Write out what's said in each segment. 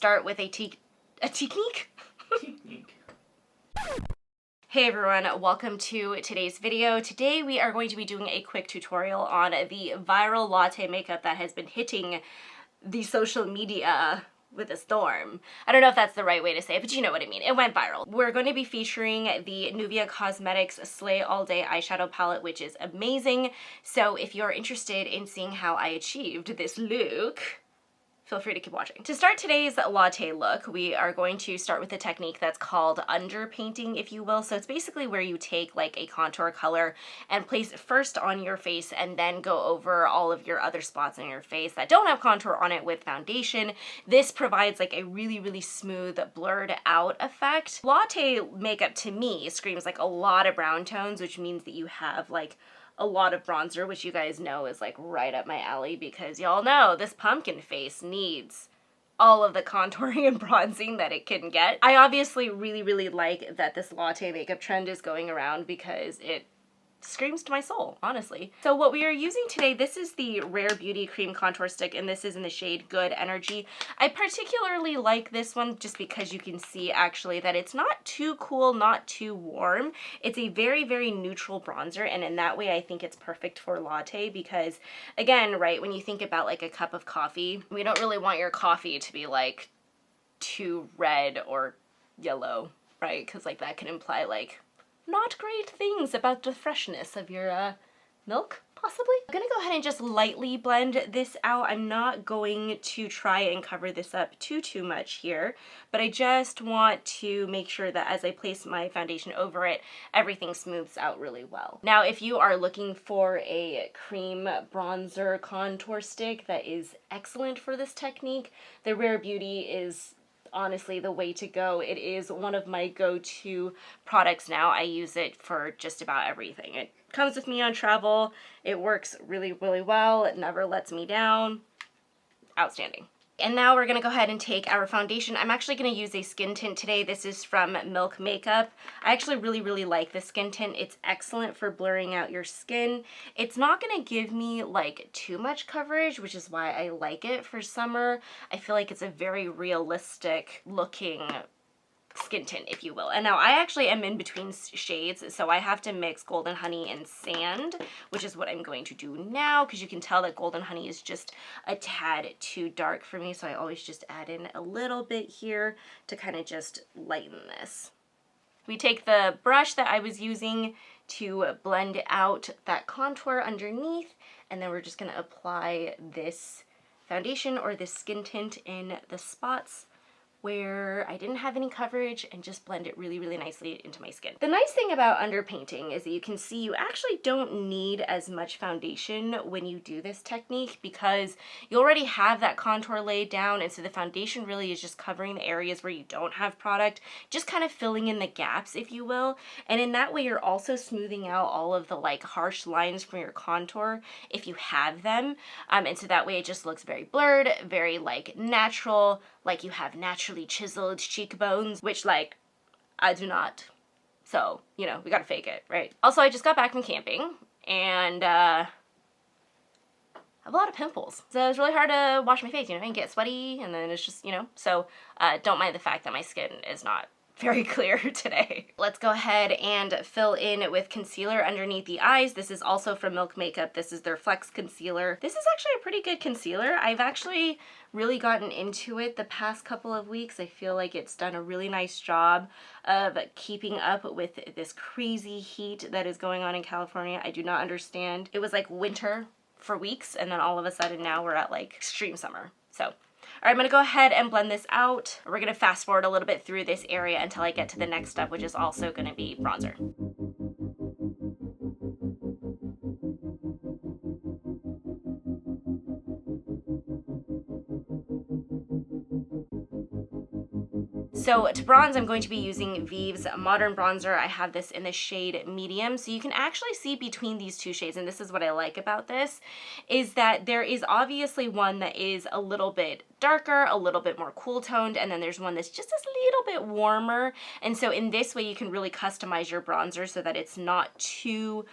start with a technique? Hey everyone, welcome to today's video. Today we are going to be doing a quick tutorial on the viral latte makeup that has been hitting the social media with a storm. I don't know if that's the right way to say it, but you know what I mean. It went viral. We're going to be featuring the Nuvia Cosmetics Slay All Day eyeshadow palette, which is amazing. So if you're interested in seeing how I achieved this look, feel free to keep watching. To start today's latte look, we are going to start with a technique that's called underpainting, if you will. So it's basically where you take like a contour color and place it first on your face and then go over all of your other spots on your face that don't have contour on it with foundation. This provides like a really smooth, blurred out effect. Latte makeup to me screams like a lot of brown tones, which means that you have like a lot of bronzer, which you guys know is like right up my alley because y'all know this pumpkin face needs all of the contouring and bronzing that it can get. I obviously really like that this latte makeup trend is going around because it screams to my soul, honestly. So what we are using today, this is the Rare Beauty Cream Contour Stick, and this is in the shade Good Energy. I particularly like this one just because you can see actually that it's not too cool, not too warm. It's a very neutral bronzer, and in that way I think it's perfect for latte because, again, right, when you think about like a cup of coffee, we don't really want your coffee to be like too red or yellow, right? Because like that can imply like not great things about the freshness of your milk, possibly. I'm gonna go ahead and just lightly blend this out. I'm not going to try and cover this up too much here, but I just want to make sure that as I place my foundation over it, everything smooths out really well. Now, if you are looking for a cream bronzer contour stick that is excellent for this technique, the Rare Beauty is honestly the way to go. It is one of my go-to products now. I use it for just about everything. It comes with me on travel. It works really well. It never lets me down. Outstanding. And now we're gonna go ahead and take our foundation. I'm actually gonna use a skin tint today. This is from Milk Makeup. I actually really like this skin tint. It's excellent for blurring out your skin. It's not gonna give me like too much coverage, which is why I like it for summer. I feel like it's a very realistic looking skin tint, if you will. And now I actually am in between shades, so I have to mix Golden Honey and Sand, which is what I'm going to do now, because you can tell that Golden Honey is just a tad too dark for me, so I always just add in a little bit here to kind of just lighten this. We take the brush that I was using to blend out that contour underneath, and then we're just going to apply this foundation or this skin tint in the spots where I didn't have any coverage and just blend it really nicely into my skin. The nice thing about underpainting is that you can see you actually don't need as much foundation when you do this technique because you already have that contour laid down, and so the foundation really is just covering the areas where you don't have product, just kind of filling in the gaps, if you will. And in that way you're also smoothing out all of the like harsh lines from your contour if you have them. And so that way it just looks very blurred, very like natural, like you have naturally chiseled cheekbones, which like I do not. So, you know, we gotta fake it, right? Also, I just got back from camping and I have a lot of pimples. So it's really hard to wash my face, you know, and get sweaty, and then it's just, you know, so don't mind the fact that my skin is not very clear today. Let's go ahead and fill in with concealer underneath the eyes. This is also from Milk Makeup. This is their Flex Concealer. This is actually a pretty good concealer. I've actually really gotten into it the past couple of weeks. I feel like it's done a really nice job of keeping up with this crazy heat that is going on in California. I do not understand. It was like winter for weeks, and then all of a sudden now we're at like extreme summer. So all right, I'm gonna go ahead and blend this out. We're gonna fast forward a little bit through this area until I get to the next step, which is also gonna be bronzer. So to bronze, I'm going to be using Vieve's Modern Bronzer. I have this in the shade Medium, so you can actually see between these two shades, and this is what I like about this, is that there is obviously one that is a little bit darker, a little bit more cool toned, and then there's one that's just a little bit warmer. And so in this way, you can really customize your bronzer so that it's not too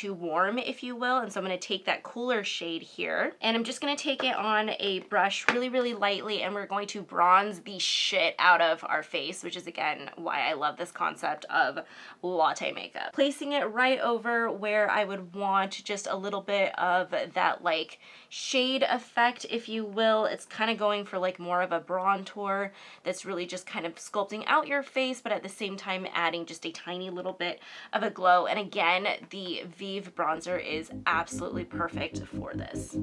warm, if you will. And so I'm going to take that cooler shade here, and I'm just going to take it on a brush really, really lightly, and we're going to bronze the shit out of our face, which is again why I love this concept of latte makeup. Placing it right over where I would want just a little bit of that like shade effect, if you will. It's kind of going for like more of a bronzer that's really just kind of sculpting out your face, but at the same time adding just a tiny little bit of a glow. And again, the Vieve bronzer is absolutely perfect for this.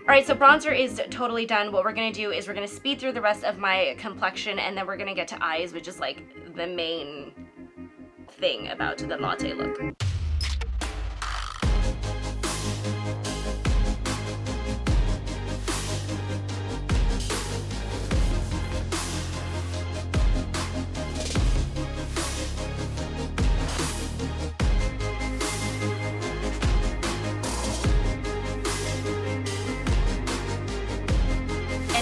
All right, so bronzer is totally done. What we're gonna do is we're gonna speed through the rest of my complexion, and then we're gonna get to eyes, which is like the main thing about the latte look.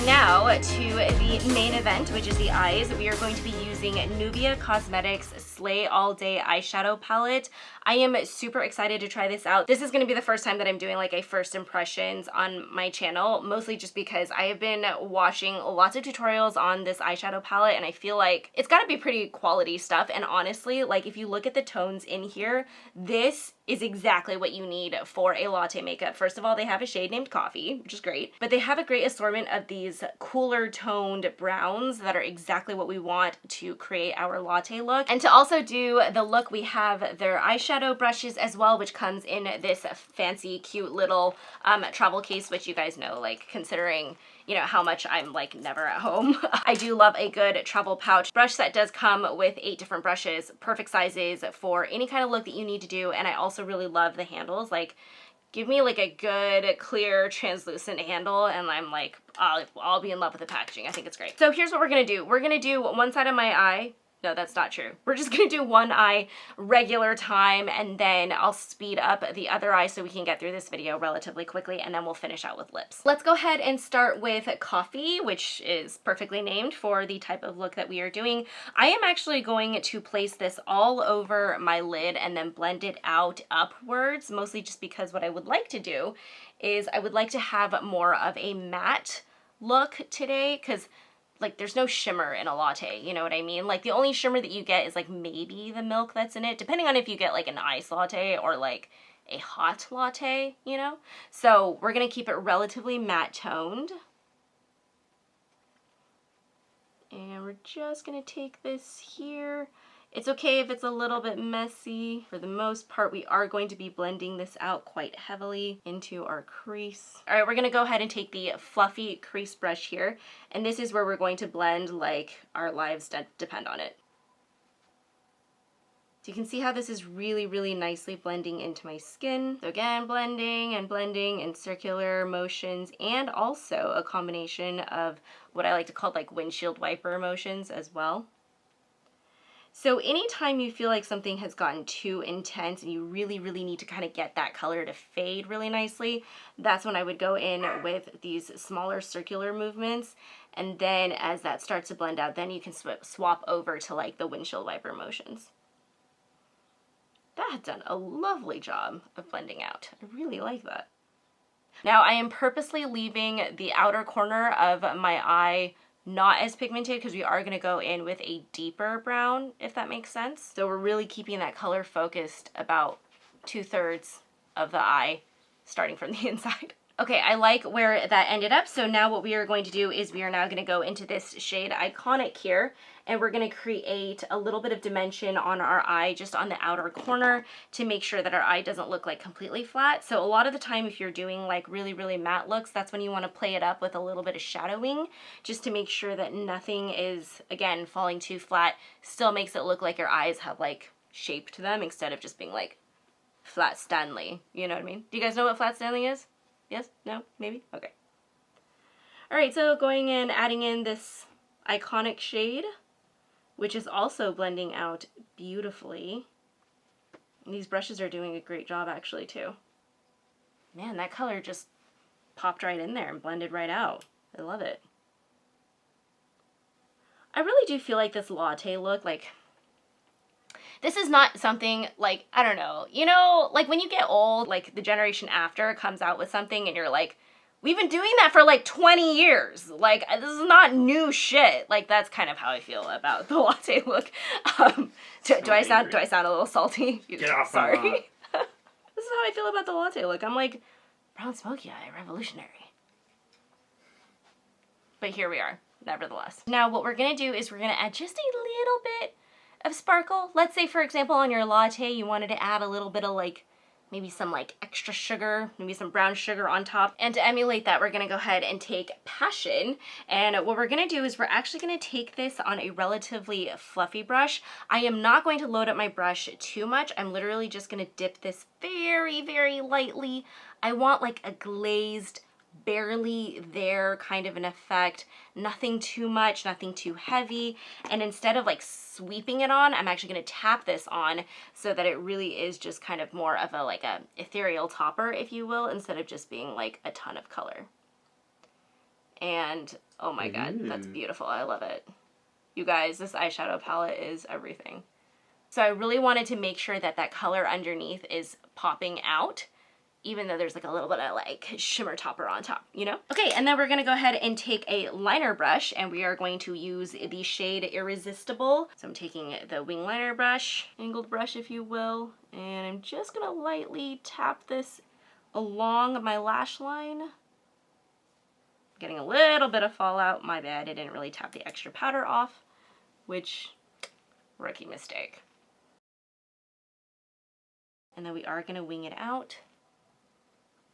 Now to the main event, which is the eyes. We are going to be using Nuvia Cosmetics Slay All Day Eyeshadow Palette. I am super excited to try this out. This is going to be the first time that I'm doing like a first impressions on my channel, mostly just because I have been watching lots of tutorials on this eyeshadow palette, and I feel like it's got to be pretty quality stuff. And honestly, like if you look at the tones in here, this is exactly what you need for a latte makeup. First of all, they have a shade named Coffee, which is great, but they have a great assortment of these cooler toned browns that are exactly what we want to create our latte look. And to also do the look, we have their eyeshadow brushes as well, which comes in this fancy, cute little travel case, which you guys know, like considering, you know, how much I'm like never at home. I do love a good travel pouch. Brush set does come with 8 different brushes, perfect sizes for any kind of look that you need to do. And I also really love the handles. Like, give me like a good, clear, translucent handle, and I'm like, I'll be in love with the packaging. I think it's great. So here's what we're gonna do. We're gonna do one side of my eye. No, that's not true. We're just gonna do one eye regular time, and then I'll speed up the other eye so we can get through this video relatively quickly, and then we'll finish out with lips. Let's go ahead and start with Coffee, which is perfectly named for the type of look that we are doing. I am actually going to place this all over my lid and then blend it out upwards, mostly just because what I would like to do is I would like to have more of a matte look today, because like there's no shimmer in a latte, you know what I mean? Like the only shimmer that you get is like maybe the milk that's in it, depending on if you get like an iced latte or like a hot latte, you know? So we're gonna keep it relatively matte toned. And we're just gonna take this here. It's okay if it's a little bit messy. For the most part, we are going to be blending this out quite heavily into our crease. All right, we're gonna go ahead and take the fluffy crease brush here, and this is where we're going to blend like our lives depend on it. So you can see how this is really, really nicely blending into my skin. So again, blending in circular motions, and also a combination of what I like to call like windshield wiper motions as well. So anytime you feel like something has gotten too intense and you really, really need to kind of get that color to fade really nicely, that's when I would go in with these smaller circular movements. And then as that starts to blend out, then you can swap over to like the windshield wiper motions. That had done a lovely job of blending out. I really like that. Now I am purposely leaving the outer corner of my eye not as pigmented because we are going to go in with a deeper brown, if that makes sense. So we're really keeping that color focused about 2/3 of the eye, starting from the inside. Okay, I like where that ended up. So now what we are going to do is we are now going to go into this shade Iconic here, and we're going to create a little bit of dimension on our eye just on the outer corner to make sure that our eye doesn't look like completely flat. So a lot of the time if you're doing like really, really matte looks, that's when you want to play it up with a little bit of shadowing just to make sure that nothing is, again, falling too flat. Still makes it look like your eyes have like shape to them instead of just being like flat Stanley. You know what I mean? Do you guys know what flat Stanley is? Yes? No? Maybe? Okay. Alright, so going in, adding in this Iconic shade. which is also blending out beautifully. And these brushes are doing a great job actually too. Man, that color just popped right in there and blended right out. I love it. I really do feel like this latte look, like, this is not something like, I don't know, you know, like when you get old, like the generation after comes out with something and you're like, we've been doing that for like 20 years. Like, this is not new shit. Like, that's kind of how I feel about the latte look. Do I sound a little salty? Get off my Sorry. lawn. This is how I feel about the latte look. I'm like, brown smoky eye, revolutionary. But here we are, nevertheless. Now what we're gonna do is we're gonna add just a little bit of sparkle. Let's say, for example, on your latte, you wanted to add a little bit of like, maybe some like extra sugar, maybe some brown sugar on top. And to emulate that, we're gonna go ahead and take Passion. And what we're gonna do is we're actually gonna take this on a relatively fluffy brush. I am not going to load up my brush too much. I'm literally just gonna dip this very, very lightly. I want like a glazed, barely there kind of an effect. Nothing too much, nothing too heavy. And instead of like sweeping it on, I'm actually going to tap this on so that it really is just kind of more of a like a ethereal topper, if you will, instead of just being like a ton of color. And oh my god, that's beautiful. I love it. You guys, this eyeshadow palette is everything. So I really wanted to make sure that that color underneath is popping out, even though there's like a little bit of like shimmer topper on top, you know? Okay, and then we're gonna go ahead and take a liner brush and we are going to use the shade Irresistible. So I'm taking the wing liner brush, angled brush if you will, and I'm just gonna lightly tap this along my lash line. Getting a little bit of fallout, my bad, I didn't really tap the extra powder off, which, rookie mistake. And then we are gonna wing it out.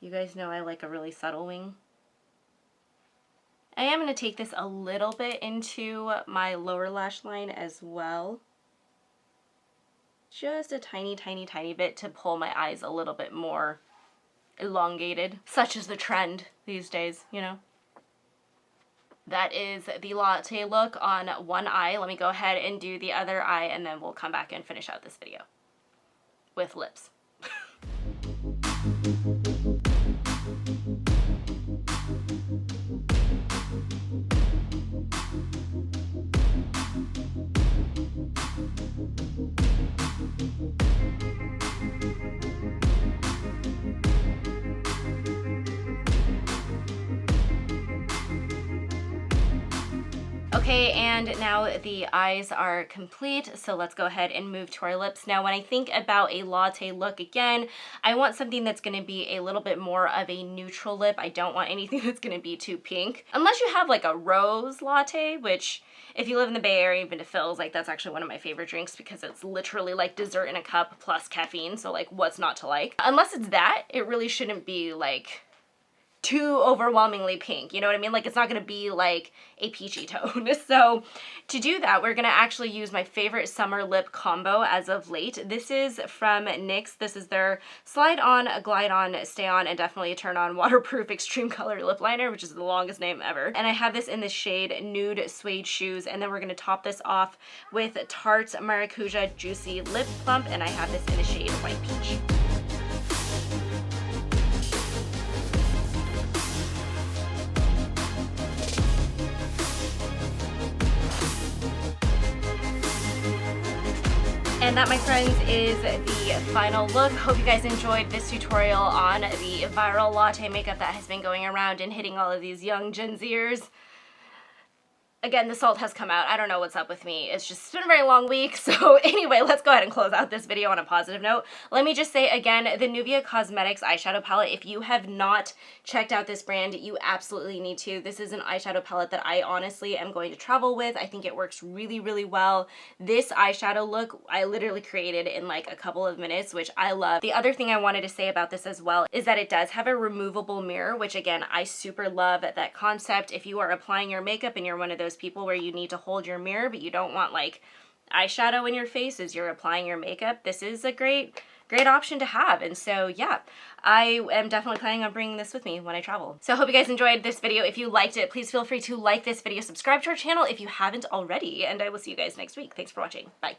You guys know I like a really subtle wing. I am going to take this a little bit into my lower lash line as well. Just a tiny, tiny, tiny bit to pull my eyes a little bit more elongated. Such is the trend these days, you know. That is the latte look on one eye. Let me go ahead and do the other eye and then we'll come back and finish out this video with lips. Okay, and now the eyes are complete, so let's go ahead and move to our lips. Now, when I think about a latte look, again, I want something that's going to be a little bit more of a neutral lip. I don't want anything that's going to be too pink. Unless you have like a rose latte, which if you live in the Bay Area, even to Phil's, like that's actually one of my favorite drinks because it's literally like dessert in a cup plus caffeine, so like what's not to like? Unless it's that, it really shouldn't be like too overwhelmingly pink, you know what I mean? Like it's not gonna be like a peachy tone. So to do that, we're gonna actually use my favorite summer lip combo as of late. This is from NYX. This is their Slide On, Glide On, Stay On, and Definitely Turn On Waterproof Extreme Color Lip Liner, which is the longest name ever. And I have this in the shade Nude Suede Shoes, and then we're gonna top this off with Tarte Maracuja Juicy Lip Plump, and I have this in the shade White Peach. And that, my friends, is the final look. Hope you guys enjoyed this tutorial on the viral latte makeup that has been going around and hitting all of these young Gen Zers. Again, the salt has come out. I don't know what's up with me. It's been a very long week. So anyway, let's go ahead and close out this video on a positive note. Let me just say again, the Nuvia Cosmetics eyeshadow palette, if you have not checked out this brand, you absolutely need to. This is an eyeshadow palette that I honestly am going to travel with. I think it works really, really well. This eyeshadow look, I literally created in like a couple of minutes, which I love. The other thing I wanted to say about this as well is that it does have a removable mirror, which again, I super love that concept. If you are applying your makeup and you're one of those people where you need to hold your mirror but you don't want like eyeshadow in your face as you're applying your makeup, this is a great great option to have. And so yeah, I am definitely planning on bringing this with me when I travel. So I hope you guys enjoyed this video. If you liked it, please feel free to like this video, subscribe to our channel if you haven't already, and I will see you guys next week. Thanks for watching. Bye.